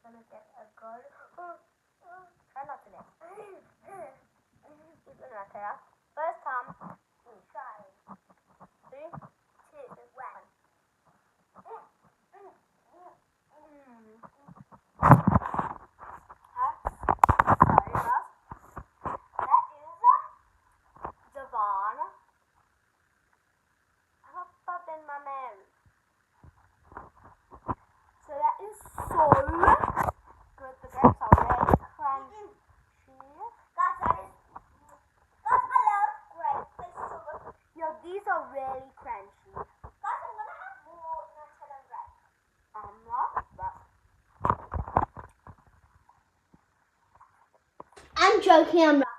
gonna get a good. Try not to miss. Keep it right there. First time. Try. 3, 2, 1. Devon. I have pop in my mouth. So that is so good. The grapes are really crunchy. Guys, that is. Guys, I love grapes. They're so good. Yo, these are really crunchy. Guys, I'm gonna have more Nutella grapes. I'm not, but. I'm joking. I'm not.